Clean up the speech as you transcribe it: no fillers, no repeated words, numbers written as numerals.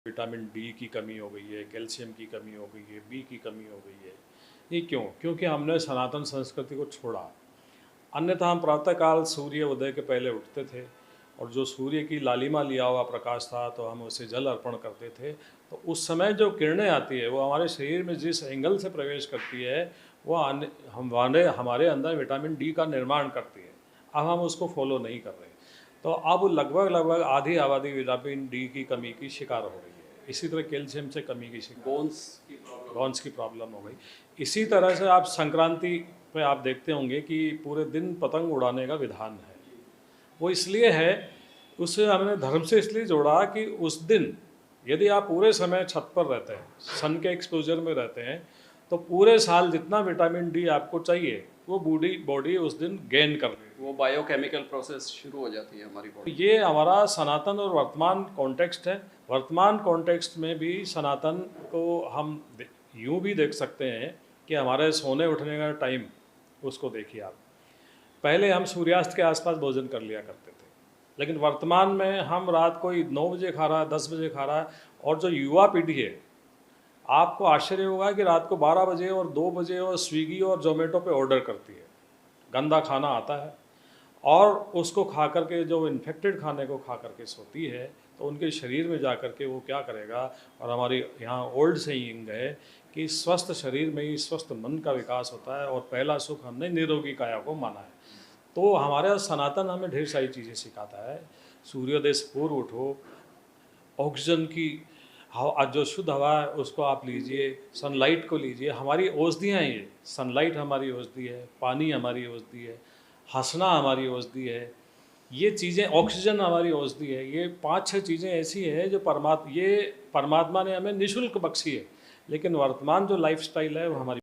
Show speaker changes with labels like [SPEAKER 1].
[SPEAKER 1] Vitamin D की कमी हो गई है, कैल्शियम की कमी हो गई है, बी की कमी हो गई है। ये क्यों? क्योंकि हमने सनातन संस्कृति को छोड़ा। अन्यथा हम प्रातःकाल सूर्य उदय के पहले उठते थे और जो सूर्य की लालिमा लिया हुआ प्रकाश था तो हम उसे जल अर्पण करते थे। तो उस समय जो किरणें आती है वो हमारे शरीर में जिस एंगल से प्रवेश करती है वो हमारे हमारे अंदर विटामिन डी का निर्माण करती है। अब हम उसको फॉलो नहीं कर रहे, तो अब लगभग लगभग आधी आबादी विटामिन डी की कमी की शिकार हो रही है। इसी तरह कैल्शियम से कमी की शिकार, बोन्स की प्रॉब्लम हो गई। इसी तरह से आप संक्रांति पे आप देखते होंगे कि पूरे दिन पतंग उड़ाने का विधान है। वो इसलिए है, उसे हमने धर्म से इसलिए जोड़ा कि उस दिन यदि आप पूरे समय छत पर रहते हैं, सन के एक्सपोजर में रहते हैं, तो पूरे साल जितना विटामिन डी आपको चाहिए वो बॉडी उस दिन गेन कर रही है।
[SPEAKER 2] वो बायोकेमिकल प्रोसेस शुरू हो जाती है हमारी बॉडी।
[SPEAKER 1] ये हमारा सनातन और वर्तमान कॉन्टेक्स्ट है। वर्तमान कॉन्टेक्स्ट में भी सनातन को हम यूँ भी देख सकते हैं कि हमारे सोने उठने का टाइम, उसको देखिए आप। पहले हम सूर्यास्त के आसपास भोजन कर लिया करते थे, लेकिन वर्तमान में हम रात को 9 बजे खा रहा है, 10 बजे खा रहा है। और जो युवा पीढ़ी है, आपको आश्चर्य होगा कि रात को 12 बजे और 2 बजे और स्विगी और जोमेटो पे ऑर्डर करती है। गंदा खाना आता है और उसको खा करके, जो इन्फेक्टेड खाने को खा करके सोती है, तो उनके शरीर में जा करके वो क्या करेगा। और हमारी यहाँ ओल्ड सेइंग है कि स्वस्थ शरीर में ही स्वस्थ मन का विकास होता है और पहला सुख हमने निरोगी काया को माना है। तो हमारा सनातन हमें ढेर सारी चीज़ें सिखाता है। सूर्योदय से पूर्व उठो, ऑक्सीजन की हवा, जो शुद्ध हवा है उसको आप लीजिए, सनलाइट को लीजिए। हमारी औषधियाँ हैं ये, सनलाइट हमारी औषधि है, पानी हमारी औषधि है, हंसना हमारी औषधि है, ये चीज़ें, ऑक्सीजन हमारी औषधि है। ये 5-6 चीज़ें ऐसी हैं जो परमात्मा ने हमें निःशुल्क बख्शी है। लेकिन वर्तमान जो लाइफस्टाइल है वो हमारी